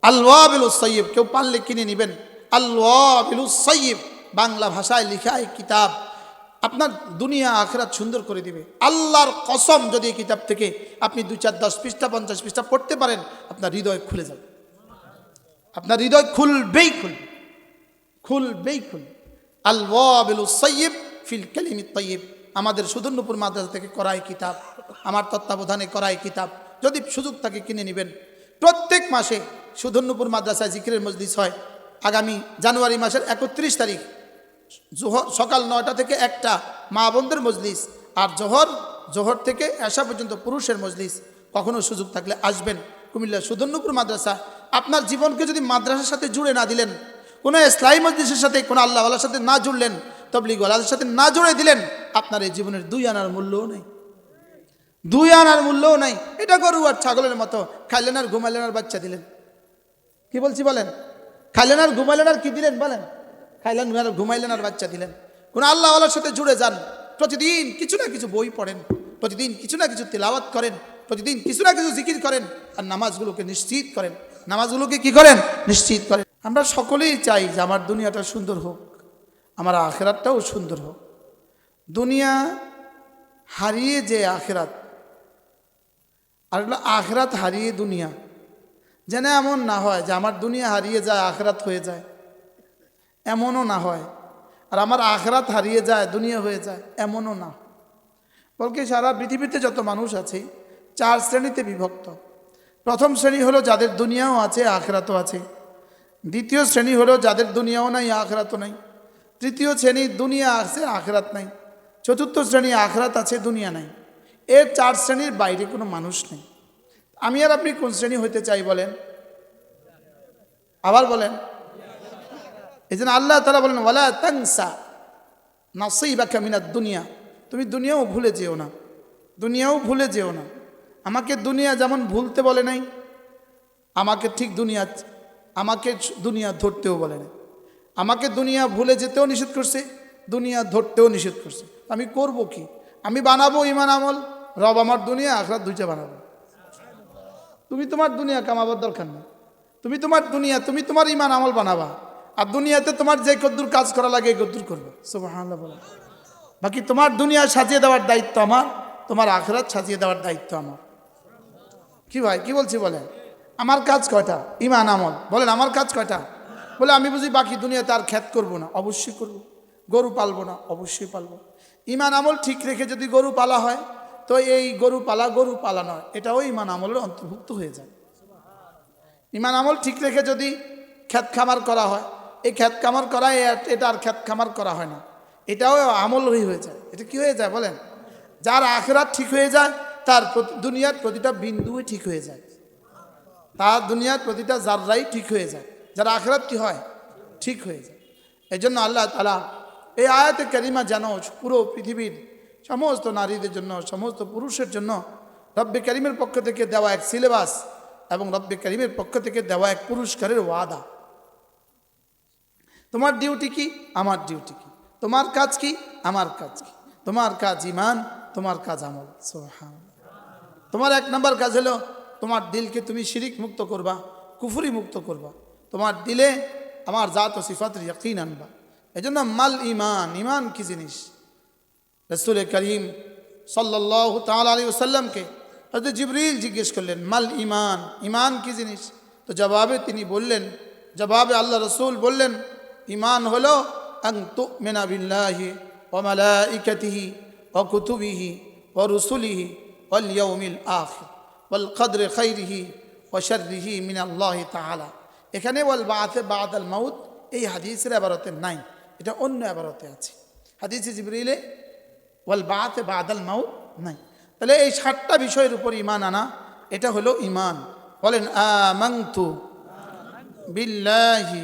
আল ওয়াবিলুস সাইয়্যিব, কেউ পারলে কিনে নেবেন। আল ওয়াবিলুস সাইয়্যিব বাংলা ভাষায় লেখা এই কিতাব আপনার দুনিয়া আখিরাত সুন্দর করে দিবে। আল্লাহর কসম, যদি এই কিতাব থেকে আপনি 2, 4, 10 পৃষ্ঠা 50 পৃষ্ঠা পড়তে পারেন, আপনার হৃদয় খুলে যাবে, আপনার হৃদয় খুলবেই খুলবে। আল ওয়াবিলুস সাইয়্যিব ফিল কালিমিত তাইয়্যিব, আমাদের সুদর্ণপুর মাদ্রাসা থেকে করা এই কিতাব, আমার তত্ত্বাবধানে করা এই কিতাব, যদি সুযোগ থাকে কিনে নেবেন। প্রত্যেক মাসে সুদর্ণপুর মাদ্রাসায় জিকিরের মজলিস হয়। আগামী জানুয়ারি মাসের 31 তারিখ সকাল 9টা থেকে 1টা মা বোনদের মজলিস, আর জোহর থেকে এশা পর্যন্ত পুরুষের মজলিস। কখনো সুযোগ থাকলে আসবেন কুমিল্লা সুদর্ণপুর মাদ্রাসা। আপনার জীবনকে যদি মাদ্রাসার সাথে জুড়ে না দিলেন, কোনো ইসলামী মজলিসের সাথে, কোনো আল্লাহওয়ালার সাথে না জুড়লেন, তবলিগ ওয়ালাদের সাথে না জুড়ে দিলেন, আপনার এই জীবনের 2 আনার মূল্যও নেই, 2 আনার মূল্যও নাই। এটা গরু আর ছাগলের মতো, খাইলেন আর ঘুমাইলেন আর বাচ্চা দিলেন। কি বলছি বলেন? খাইলেন আর ঘুমাইলেন আর কি দিলেন বলেন? খাইলেন আর ঘুমাইলেন আর বাচ্চা দিলেন। কোন আল্লাহওয়ালার সাথে জুড়ে যান, প্রতিদিন কিছু না কিছু বই পড়েন, প্রতিদিন কিছু না কিছু তিলাওয়াত করেন, প্রতিদিন কিছু না কিছু জিকির করেন, আর নামাজগুলোকে নিশ্চিত করেন। নামাজগুলোকে কি করেন? নিশ্চিত করেন। আমরা সকলেই চাই যে আমার দুনিয়াটা সুন্দর হোক, আমার আখিরাতটাও সুন্দর হোক। দুনিয়া হারিয়ে যে আখিরাত, আর আখিরাত হারিয়ে দুনিয়া, যেন এমন না হয় যে আমার দুনিয়া হারিয়ে যায় আখিরাত হয়ে যায়, এমনও না হয়। আর আমার আখিরাত হারিয়ে যায় দুনিয়া হয়ে যায়, এমনও না। বলকে সারা পৃথিবীতে যত মানুষ আছে 4 শ্রেণীতে বিভক্ত। প্রথম শ্রেণী হলো যাদের দুনিয়াও আছে আখিরাতও আছে। দ্বিতীয় শ্রেণী হলো যাদের দুনিয়াও নাই আখিরাতও নাই। তৃতীয় শ্রেণী দুনিয়া আছে আখিরাত নাই। চতুর্থ শ্রেণী আখিরাত আছে দুনিয়া নাই। এর 4 শ্রেণীর বাইরে কোনো মানুষ নেই। আমি আর আপনি কোন শ্রেণী হইতে চাই বলেন? আবার বলেন। এই জন্য আল্লাহ তাআলা বলেন, ওয়ালা তানসা নাসীবাকা মিনাদ দুনিয়া, তুমি দুনিয়াও ভুলে যেও না, দুনিয়াও ভুলে যেও না। আমাকে দুনিয়া যেমন ভুলতে বলে নাই, আমাকে ঠিক আমাকে দুনিয়া ধরতেও বলে নাই। আমাকে দুনিয়া ভুলে যেতেও নিষেধ করছে, দুনিয়া ধরতেও নিষেধ করছে। আমি করব কি? আমি বানাবো ইমান আমল, রব আমার দুনিয়া আখিরাত 2টা বানাবো। তুমি তোমার দুনিয়া কামাবার দরকার নেই, তুমি তোমার দুনিয়া, তুমি তোমার ইমান আমল বানাবা, আর দুনিয়াতে তোমার যে কদ্দুর কাজ করা লাগে এই কদ্দুর করবে। সুবহানাল্লাহ বলেন। বাকি তোমার দুনিয়া সাজিয়ে দেওয়ার দায়িত্ব আমার, তোমার আখিরাত সাজিয়ে দেওয়ার দায়িত্ব আমার। কি ভাই, কি বলছি বলেন? আমার কাজ কয়টা? ইমান আমল। বলেন আমার কাজ কয়টা? বলে আমি বুঝি বাকি দুনিয়াতে আর খ্যাত করব না, অবশ্যই করব। গরু পালবো না, অবশ্যই পালবো। ইমান আমল ঠিক রেখে যদি গরু পালা হয়, তো এই গরু পালা নয়, এটাও ইমান আমলের অন্তর্ভুক্ত হয়ে যায়। ইমান আমল ঠিক রেখে যদি খ্যাত খামার করা হয়, এই খ্যাত খামার করা, এটা আর খ্যাত খামার করা হয় না, এটাও আমল হয়ে যায়। এটা কি হয়ে যায় বলেন? যার আখিরাত ঠিক হয়ে যায়, তার দুনিয়ার প্রতিটা বিন্দুই ঠিক হয়ে যায়, তার দুনিয়ার প্রতিটা জাররাই ঠিক হয়ে যায়, যার আখিরাত কি হয়? ঠিক হয়ে যায়। এই জন্য আল্লাহ তাআলা এই আয়াতে কারিমা যেন পুরো পৃথিবীর সমস্ত নারীদের জন্য, সমস্ত পুরুষের জন্য রব্বে কারিমের পক্ষ থেকে দেওয়া এক সিলেবাস এবং রব্বে কারিমের পক্ষ থেকে দেওয়া এক পুরস্কারের ওয়াদা। তোমার ডিউটি কি? আমার ডিউটি কি? তোমার কাজ কি? আমার কাজ কি? তোমার কাজ ইমান, তোমার কাজ আমল। সুবহানাল্লাহ। তোমার 1 নম্বর কাজ হলো তোমার দিলকে তুমি শিরিক মুক্ত করবা, কুফরি মুক্ত করবা। তোমার দিলে আমার জাত ও সিফাতের ইয়াকিন আনবা। এজন্য মাল ইমান, ইমান কি জিনিস? রাসূল করিম সাল্লাল্লাহু তাআলা আলাইহি ওয়াসাল্লামকে হযরত জিবরিল জিজ্ঞেস করলেন, মাল ইমান, ইমান কি জিনিস? তো জবাবে তিনি বললেন, জবাবে আল্লাহ রসুল বললেন, ইমান হলো আন তুমিনা বিল্লাহি ওয়া মালাইকাতিহি ওয়া কুতুবিহি ওয়া রুসুলিহি ওয়াল ইয়াউমিল আখির ওয়াল কদরি খাইরিহি ওয়া শাররিহি মিনাল্লাহি তাআলা। এখানে ওয়াল বাআথে বাদাল মাউত এই হাদিসের ইবারতে নাই, এটা অন্য ইবারতে আছে। হাদিসে জিবরিলে ওয়াল বাআথে বাদাল মাউত নাই। তাহলে এই 7টা বিষয়ের উপর ইমান আনা, এটা হলো ইমান। বলেন আমানতু বিল্লাহি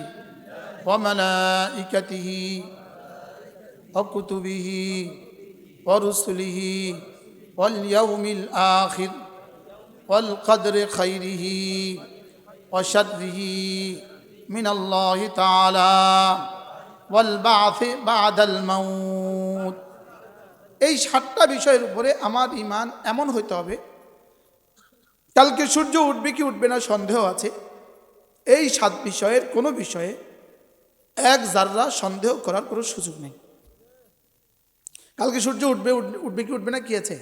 ওয়া মালাইকাতিহি ওয়া কুতুবিহি ওয়া রুসুলিহি ওয়াল ইয়াউমিল আখির ওয়াল কদরি খাইরিহি ওয়া শাররিহি মিনাল্লাহি তাআলা। ওয়াল বা'থি বা'দাল মাউত। এই 7টা বিষয়ের উপরে আমার ঈমান এমন হইতে হবে, কালকে সূর্য উঠবে কি উঠবে না সন্দেহ আছে, এই 7 বিষয়ের কোনো বিষয়ে এক জাররা সন্দেহ করার কোনো সুযোগ নেই। কালকে সূর্য উঠবে কি উঠবে না কি আছে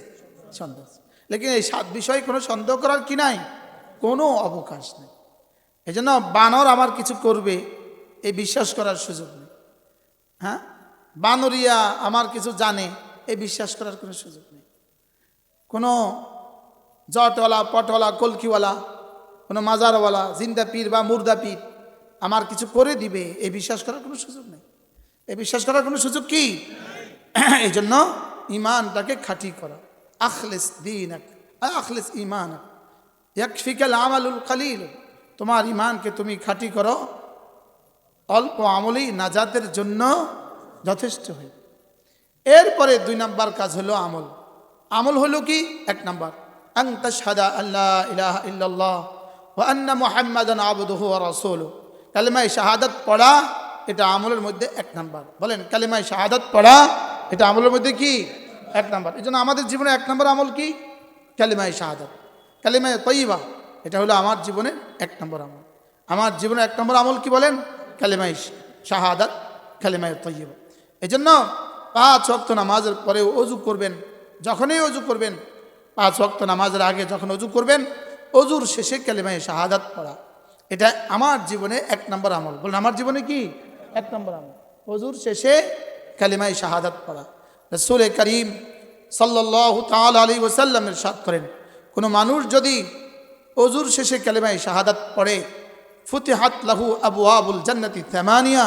সন্দেহ, লেকিন এই 7 বিষয়ে কোনো সন্দেহ করার কি নাই, কোনো অবকাশ নেই। এই জন্য বানর আমার কিছু করবে এই বিশ্বাস করার সুযোগ নেই। হ্যাঁ, বানরিয়া আমার কিছু জানে এই বিশ্বাস করার কোনো সুযোগ নেই। কোনো জটওয়ালা পটওয়ালা কলকিওয়ালা, কোনো মাজারওয়ালা জিন্দা পীর বা মুর্দা পীর আমার কিছু করে দিবে এই বিশ্বাস করার কোনো সুযোগ নেই। এই বিশ্বাস করার কোনো সুযোগ কি? এই জন্য ইমানটাকে খাঁটি করা। আখলিস দীনাক আখলিস ঈমানাক ইয়াকফিকাল আমালুল কলিল। তোমার ইমানকে তুমি খাঁটি করো, অল্প আমলেই নাজাতের জন্য যথেষ্ট হয়। এরপরে 2 নাম্বার কাজ হলো আমল। আমল হলো কি? 1 নাম্বার আন তাশহাদা আল্লা ইলাহা ইল্লাল্লাহ ওয়া আন্না মুহাম্মাদান আবদুহু ওয়া রাসূলুহু। কালেমায়ে শাহাদাত পড়া এটা আমলের মধ্যে 1 নাম্বার। বলেন, কালেমায়ে শাহাদাত পড়া এটা আমলের মধ্যে কি 1 নাম্বার। এই জন্য আমাদের জীবনে 1 নাম্বার আমল কি? কালেমায়ে শাহাদাত, কালেমায়ে তয়্যিবা। এটা হলো আমার জীবনে 1 নাম্বার আমল। আমার জীবনে 1 নাম্বার আমল কি বলেন? কালেমায়ে শাহাদাত, কালেমায়ে তয়্যিবা। এই জন্য 5 ওয়াক্ত নামাজের পরে ওযু করবেন, যখনই ওযু করবেন 5 ওয়াক্ত নামাজের আগে যখন ওযু করবেন, ওযুর শেষে কালেমায়ে শাহাদাত পড়া, এটা আমার জীবনে 1 নাম্বার আমল। বলেন, আমার জীবনে কি 1 নাম্বার আমল? ওযুর শেষে কালেমায়ে শাহাদাত পড়া। রাসূল করিম সাল্লাল্লাহু তাআলা আলাইহি ওয়াসাল্লাম ইরশাদ করেন, কোনো মানুষ যদি ওযুর শেষে কালেমায়ে শাহাদাত পড়ে, ফুতিহাত লাহু আবওয়াবুল জান্নাতি তামানিয়া,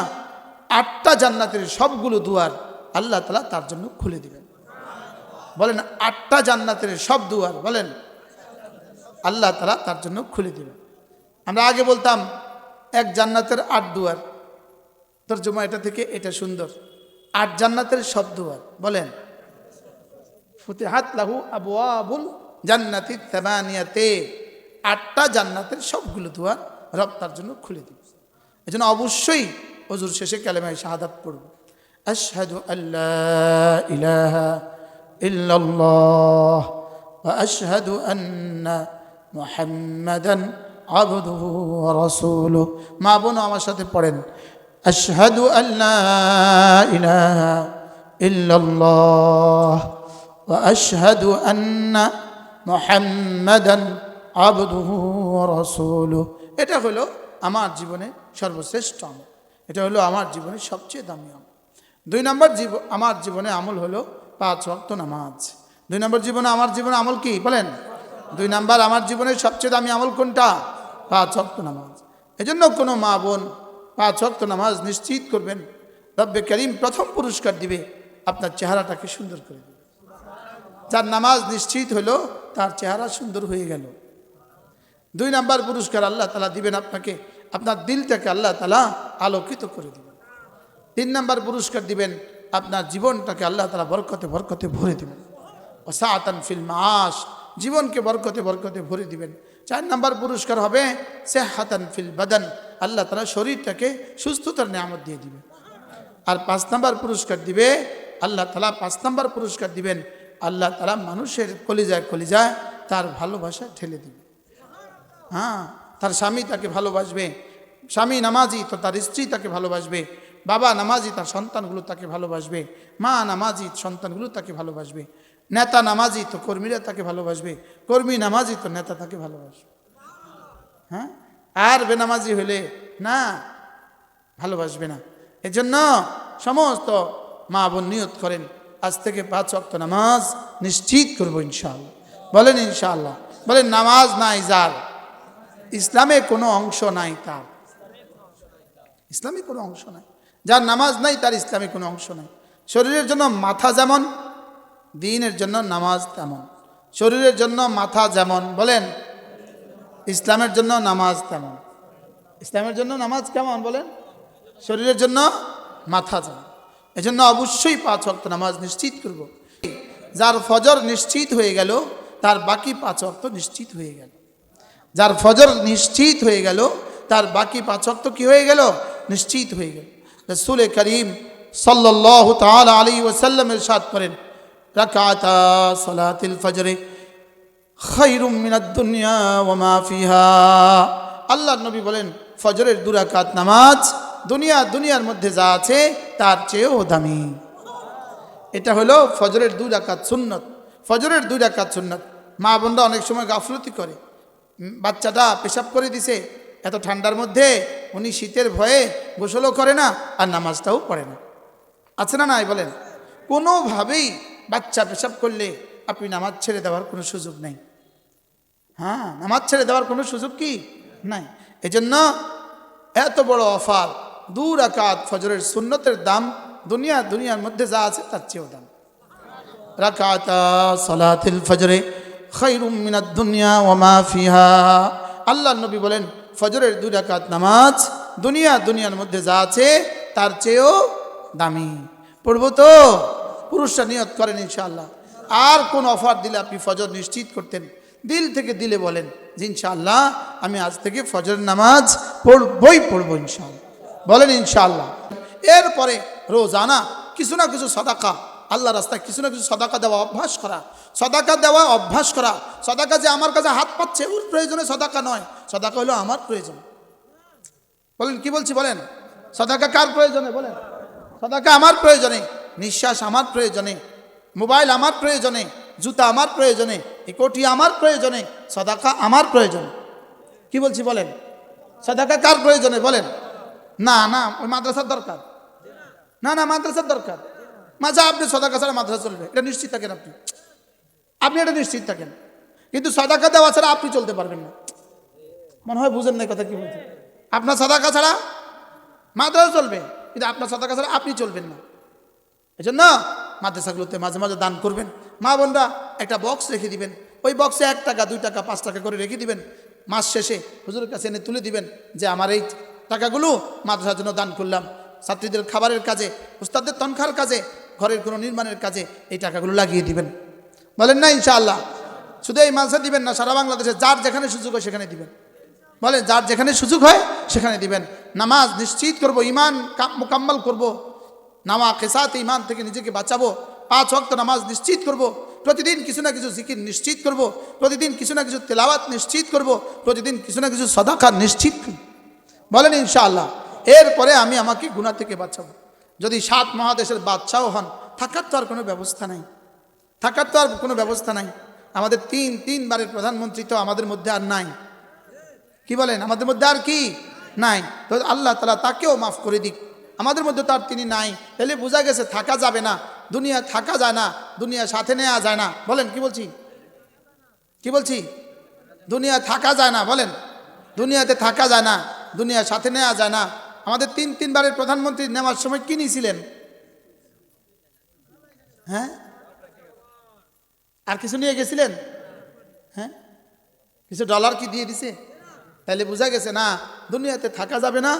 8টা জান্নাতের সবগুলো দুয়ার আল্লাহ তাআলা তার জন্য খুলে দিবেন। বলেন, 8টা জান্নাতের সব দুয়ার বলেন আল্লাহ তাআলা তার জন্য খুলে দিবেন। আমরা আগে বলতাম 1 জান্নাতের 8 দুয়ার, তরজমা এটা থেকে এটা সুন্দর। 8 জান্নাতের সব দুয়ার বলেন ফুতিহাত লাহু আবওয়াবুল জান্নাতি তামানিয়াতে, 8টা জান্নাতের সবগুলো দুয়ার রব তার জন্য খুলে দিবে। এজন্য অবশ্যই ওযুর শেষে কালেমায়ে শাহাদাত পড়ব। আশহাদু আল্লা ইলাহা ইল্লাল্লাহ ওয়া আশহাদু আন্না মুহাম্মাদান আবদুহু ওয়া রাসূলুহু। মা বোন আমার সাথে পড়েন, আশহাদু আল্লা ইলাহা ইল্লাল্লাহ ওয়া আশহাদু আন্না মুহাম্মাদান আবদুহু ওয়া রাসূলুহু। এটা হলো আমার জীবনে সর্বশ্রেষ্ঠ আমল, এটা হলো আমার জীবনের সবচেয়ে দামি আমল। 2 নম্বর আমার জীবনে আমল হলো 5 ওয়াক্ত নামাজ। 2 নম্বর জীবনে আমার জীবনে আমল কি বলেন? 2 নম্বর আমার জীবনের সবচেয়ে দামি আমল কোনটা? 5 ওয়াক্ত নামাজ। এজন্য কোনো মা বোন 5 ওয়াক্ত নামাজ নিশ্চিত করবেন, রব্বে করিম প্রথম পুরস্কার দিবে, আপনার চেহারাটাকে সুন্দর করে দিবে। যার নামাজ নিশ্চিত হলো তার চেহারা সুন্দর হয়ে গেল। 2 নম্বর পুরস্কার আল্লাহ তাআলা দিবেন আপনাকে, আপনার দিলটাকে আল্লাহ তাআলা আলোকিত করে দিবেন। 3 নম্বর পুরস্কার দিবেন, আপনার জীবনটাকে আল্লাহ তাআলা বরকতে বরকতে ভরে দিবেন। ওয়াসাআতান ফিল মাআশ, জীবনকে বরকতে বরকতে ভরে দিবেন। 4 নম্বর পুরস্কার হবে সিহহাতান ফিল বাদান, আল্লাহ তাআলা শরীরটাকে সুস্থতার নিয়ামত দিয়ে দিবেন। আর 5 নম্বর পুরস্কার দিবে আল্লাহ তাআলা, 5 নম্বর পুরস্কার দিবেন আল্লাহ তাআলা মানুষের কলিজায় কলিজায় তার ভালোবাসা ঠেলে দিবে। হ্যাঁ, তার স্বামী তাকে ভালোবাসবে, স্বামী নামাজি তো তার স্ত্রী তাকে ভালোবাসবে, বাবা নামাজি তার সন্তানগুলো তাকে ভালোবাসবে, মা নামাজি সন্তানগুলো তাকে ভালোবাসবে, নেতা নামাজি তো কর্মীরা তাকে ভালোবাসবে, কর্মী নামাজি তো নেতা তাকে ভালোবাসবে। হ্যাঁ, আর বেনামাজি হলে না, ভালোবাসবে না। এজন্য সমস্ত মা বোন নিয়ত করেন, আজ থেকে 5 ওয়াক্ত নামাজ নিশ্চিত করবো ইনশাআল্লাহ। বলেন ইনশাআল্লাহ। বলেন, নামাজ নাই যার, ইসলামে কোনো অংশ নাই তার। ইসলামে কোনো অংশ নাই, যার নামাজ নাই তার ইসলামে কোনো অংশ নাই। শরীরের জন্য মাথা যেমন, দ্বীনের জন্য নামাজ তেমন। শরীরের জন্য মাথা যেমন, বলেন ইসলামের জন্য নামাজ তেমন। ইসলামের জন্য নামাজ কেমন বলেন? শরীরের জন্য মাথা যেমন। এজন্য অবশ্যই 5 ওয়াক্ত নামাজ নিশ্চিত করব। যার ফজর নিশ্চিত হয়ে গেল তার বাকি 5 ওয়াক্ত নিশ্চিত হয়ে গেল। যার ফজর নিশ্চিত হয়ে গেল তার বাকি 5 ওয়াক্ত কি হয়ে গেল? নিশ্চিত হয়ে গেল। রাসূল করিম সাল্লাল্লাহু তাআলা আলাইহি ওয়াসাল্লাম ইরশাদ করেন, রাকাতা সালাতিল ফজর খায়রুম মিনাদ দুনিয়া ওয়া মা ফিহা। আল্লাহর নবী বলেন, ফজরের 2 রাকাত নামাজ দুনিয়ার মধ্যে যা আছে তার চেয়েও দামি। এটা হলো ফজরের 2 রাকাত সুন্নত। ফজরের 2 রাকাত সুন্নত। মা বোনরা অনেক সময় গাফলতি করে, বাচ্চাটা পেশাব করে দিছে এত ঠান্ডার মধ্যে, উনি শীতের ভয়ে গোসলও করে না আর নামাজটাও পড়ে না। আছে না নাই বলেন? কোনোভাবেই বাচ্চা পেশাব করলে আপনি নামাজ ছেড়ে দেওয়ার কোনো সুযোগ নেই। হ্যাঁ, নামাজ ছেড়ে দেওয়ার কোনো সুযোগ কি নাই। এজন্য এত বড় অফার, 2 রাকাত ফজরের সুন্নতের দাম দুনিয়ার মধ্যে যা আছে তার চেয়েও দাম। রাকাতা সালাতিল ফজরে খায়রুম মিনাদ দুনিয়া ওয়া মা ফিহা। আল্লাহর নবী বলেন, ফজরের 2 রাকাত নামাজ দুনিয়ার মধ্যে যা আছে তার চেয়েও দামি। পড়বো তো? পুরুষরা নিয়ত করেন ইনশাআল্লাহ। আর কোন অফার দিলে আপনি ফজর নিশ্চিত করতেন? দিল থেকে দিলে বলেন যে ইনশাআল্লাহ আমি আজ থেকে ফজর নামাজ পড়বো ইনশাআল্লাহ। বলেন ইনশাআল্লাহ। এরপরে রোজানা কিছু না কিছু সাদাকা, আল্লাহ রাস্তায় কিছু না কিছু সাদাকা দেওয়া অভ্যাস করা। সাদাকা যে আমার কাছে হাত পাচ্ছে ওর প্রয়োজনে সাদাকা নয়, সাদাকা হলো আমার প্রয়োজন। বলেন কি বলছি বলেন? সাদাকা কার প্রয়োজনে? বলেন সাদাকা আমার প্রয়োজনে, নিঃশ্বাস আমার প্রয়োজনে, মোবাইল আমার প্রয়োজনে, জুতা আমার প্রয়োজনে, এই কোটি আমার প্রয়োজনে, সাদাকা আমার প্রয়োজন। কি বলছি বলেন? সাদাকা কার প্রয়োজনে? বলেন না ওই মাদ্রাসার দরকার, না মাদ্রাসার দরকার। মাঝে আপনি সাদাকা ছাড়া মাদ্রাসা চলবে, এটা নিশ্চিত থাকেন। আপনি এটা নিশ্চিত থাকেন। কিন্তু সাদাকা দেওয়া ছাড়া আপনি চলতে পারবেন না। মনে হয় বুঝেন না কথা কি বলছি। আপনার সাদাকা ছাড়া মাদ্রাসা চলবে, কিন্তু আপনার সাদাকা ছাড়া আপনি চলবেন না। এই জন্য মাদ্রাসাগুলোতে মাঝে মাঝে দান করবেন। মা বোনরা একটা বক্স রেখে দিবেন, ওই বক্সে 1 টাকা 2 টাকা 5 টাকা করে রেখে দিবেন। মাস শেষে হুজুরের কাছে এনে তুলে দিবেন যে আমার এই টাকাগুলো মাদ্রাসার জন্য দান করলাম, ছাত্রীদের খাবারের কাজে, উস্তাদদের তনখার কাজে, ঘরের কোনো নির্মাণের কাজে এই টাকাগুলো লাগিয়ে দিবেন। বলেন না ইনশাআল্লাহ? শুধু এই মাদ্রাসা দিবেন না, সারা বাংলাদেশে যার যেখানে সুযোগ হয় সেখানে দিবেন। বলেন যার যেখানে সুযোগ হয় সেখানে দিবেন। নামাজ নিশ্চিত করব, ইমান মোকাম্মল করব, কেসাতে ইমান থেকে নিজেকে বাঁচাবো। 5 ওয়াক্ত নামাজ নিশ্চিত করব, প্রতিদিন কিছু না কিছু জিকির নিশ্চিত করব, প্রতিদিন কিছু না কিছু তেলাওয়াত নিশ্চিত করব, প্রতিদিন কিছু না কিছু সাদাকা নিশ্চিত করব। বলেন ইনশাআল্লাহ। এরপরে আমি আমাকে গুনাহ থেকে বাঁচাবো। যদি 7 মহাদেশের বাদশাহ হন, থাকার তো আর কোনো ব্যবস্থা নাই। আমাদের 3 বারের প্রধানমন্ত্রী তো আমাদের মধ্যে আর নাই। কি বলেন? আমাদের মধ্যে আর কি নাই? তো আল্লাহ তাআলা তাকেও মাফ করে দিক। আমাদের মধ্যে তো আর তিনি নাই, তাহলে বোঝা গেছে থাকা যাবে না, দুনিয়া থাকা যায় না, দুনিয়া সাথে নেওয়া যায় না। বলেন কি বলছি? দুনিয়া থাকা যায় না। বলেন দুনিয়াতে থাকা যায় না, দুনিয়ার সাথে নেওয়া যায় না। আমাদের 3 বারের প্রধানমন্ত্রী নেওয়ার সময় কি নিয়েছিলেন? হ্যাঁ, আর কিছু নিয়ে গেছিলেন? হ্যাঁ, কিছু ডলার কি দিয়ে দিছে? তাহলে বোঝা গেছে না, দুনিয়াতে থাকা যাবে না।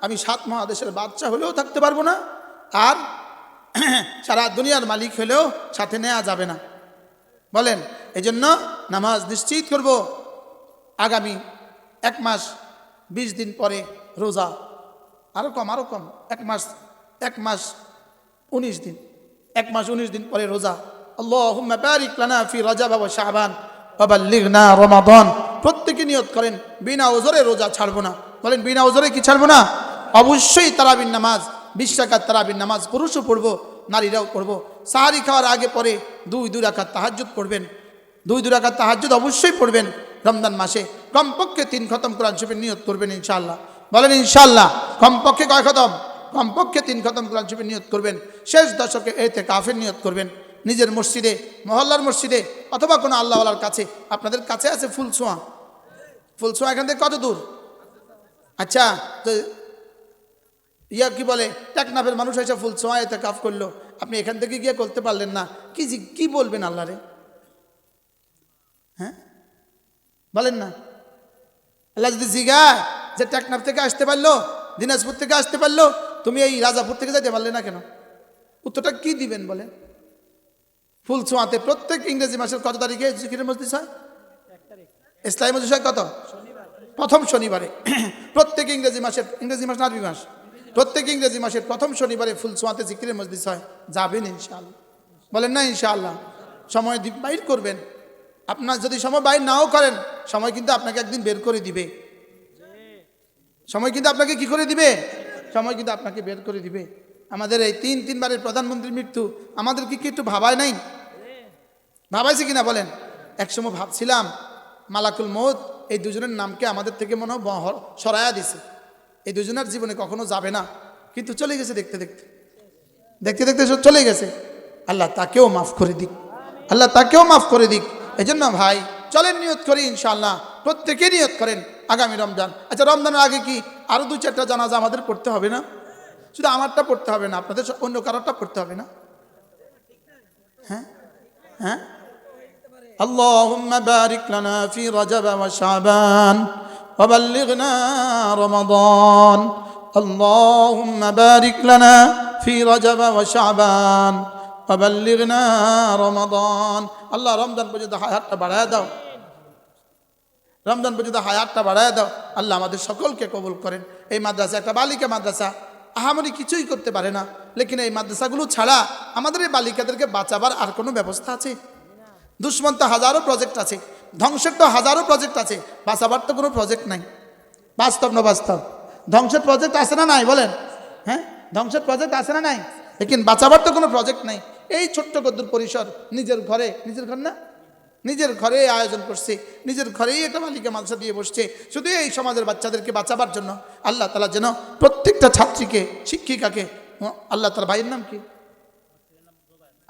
আমি 7 মহাদেশের বাদশা হলেও থাকতে পারবো না, আর সারা দুনিয়ার মালিক হলেও সাথে নেওয়া যাবে না। বলেন এই জন্য নামাজ নিশ্চিত করব। আগামী 1 মাস 20 দিন পরে রোজা, আরো কম 1 মাস 19 দিন, 1 মাস 19 দিন পরে রোজা। আল্লাহুম্মা বারিক লানা ফি রজব ওয়া শাবান ওয়া বাল্লিগনা রমাদান। প্রত্যেকে নিয়ত করেন বিনা ওজরে রোজা ছাড়বো না। বলেন বিনা ওজরে কি ছাড়বো না? অবশ্যই তারাবির নামাজ, 20 রাকাত তারাবির নামাজ পুরুষও পড়বো, নারীরাও পড়বো। সাহারি খাওয়ার আগে পরে 2 রাকাত তাহাজ্জুদ পড়বেন। 2 রাকাত তাহাজ্জুদ অবশ্যই পড়বেন। রমজান মাসে কমপক্ষে 3 খতম কোরআন শরীফের নিয়ত করবেন ইনশাআল্লাহ। বলেন ইনশাআল্লাহ। কমপক্ষে কয় খতম? কমপক্ষে 3 খতম কোরআন শরীফের নিয়ত করবেন। শেষ দশকে ইতিকাফের নিয়ত করবেন। নিজের মসজিদে, মহল্লার মসজিদে, অথবা কোনো আল্লাহওয়ালার কাছে। আপনাদের কাছে আছে ফুলছোয়া এখান থেকে কত দূর? আচ্ছা, তো কি বলে, টেকনাফের মানুষ এসে ফুলছোয়া ইতিকাফ করলো, আপনি এখান থেকে গিয়ে করতে পারলেন না, কি বলবেন আল্লাহরে? হ্যাঁ বলেন না। আল্লাহ যদি জিগায় যে টেকনাফ থেকে আসতে পারলো, দিনাজপুর থেকে আসতে পারলো, তুমি এই রাজাপুর থেকে যাইতে পারলে না কেন? উত্তরটা কি দিবেন বলেন? ফুলছোয়াতে প্রত্যেক ইংরেজি মাসের কত তারিখে জিকিরের মজলিস হয়? ইসলামী মজলিস হয় কত? প্রথম শনিবারে। প্রত্যেক ইংরেজি মাস না আরবি মাস? প্রত্যেক ইংরেজি মাসের প্রথম শনিবারে ফুল ছোঁয়াতে জিকিরের মজলিস হয়, যাবেন ইনশাআল্লাহ? বলেন না ইনশাআল্লাহ? সময় বাইর করবেন। আপনার যদি সময় বাইর নাও করেন, সময় কিন্তু আপনাকে একদিন বের করে দিবে। সময় কিন্তু আপনাকে কি করে দিবে? সময় কিন্তু আপনাকে বের করে দিবে। আমাদের এই তিনবারের প্রধানমন্ত্রীর মৃত্যু আমাদের কি একটু ভাবায় নাই? ভাবাইছে কিনা বলেন? একসময় ভাবছিলাম মালাকুল মউত এই দুজনের নামকে আমাদের থেকে মনে হয় সরায়া দিছে, এই দুজনের জীবনে কখনো যাবে না, কিন্তু চলে গেছে। দেখতে দেখতে চলে গেছে। আল্লাহ তাকেও মাফ করে দিক, আল্লাহ তাকেও মাফ করে দিক। এই জন্য ভাই চলেন নিয়ত করি ইনশাআল্লাহ, প্রত্যেকে নিয়ত করেন আগামী রমজান। আচ্ছা, রমজানের আগে কি আরো 2-4টা জানাজা আমাদের পড়তে হবে না? শুধু আমারটা পড়তে হবে না, আপনাদের অন্য কারোরটা পড়তে হবে না? হ্যাঁ হ্যাঁ। আল্লাহুম্মা বারিক লানা ফি রজব ওয়া শাবান ওয়া বাল্লিগনা রমাদান। আল্লাহুম্মা বারিক লানা ফি রজব ওয়া শাবান ওয়া বাল্লিগনা রমাদান। আল্লাহ রমজান পর্যন্ত হায়াতটা বাড়ায় দাও, রমজান পর্যন্ত হায়াতটা বাড়ায় দাও। আল্লাহ আমাদের সকলকে কবুল করেন। এই মাদ্রাসা একটা বালিকা মাদ্রাসা, আহামরি কিছুই করতে পারে না, লেকিন এই মাদ্রাসাগুলো ছাড়া আমাদের এই বালিকাদেরকে বাঁচাবার আর কোনো ব্যবস্থা আছে? দুশ্মন তো হাজারো প্রজেক্ট আছে, ধ্বংসের তো হাজারো প্রজেক্ট আছে, বাঁচাবার তো কোনো প্রজেক্ট নাই। বাস্তব না বাস্তব? ধ্বংসের প্রজেক্ট আছে না নাই বলেন? হ্যাঁ, ধ্বংসের প্রজেক্ট আছে না নাই? লেকিন বাঁচাবার তো কোনো প্রজেক্ট নাই। এই ছোট্ট গদ্দুর পরিসর নিজের ঘরে আয়োজন করছে, নিজের ঘরেই একটা বালিকা মাদ্রাসা দিয়ে বসছে, শুধু এই সমাজের বাচ্চাদেরকে বাঁচাবার জন্য। আল্লাহ তাআলা যেন প্রত্যেকটা ছাত্রীকে, শিক্ষিকাকে, আল্লাহ তাআলা, ভাইয়ের নাম কি?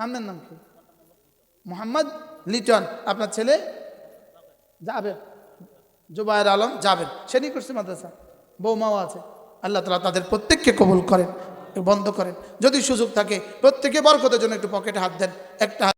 আপনার নাম কি? মোহাম্মদ লিটন। আপনার ছেলে যাবেন, জুবায়ের আলম যাবেন, সেনি করছে মাদ্রাসা, বৌমাও আছে। আল্লাহ তাআলা তাদের প্রত্যেককে কবুল করেন, বন্ধ করেন। যদি সুযোগ থাকে প্রত্যেকে বরকতের জন্য একটু পকেটে হাত দেন, একটা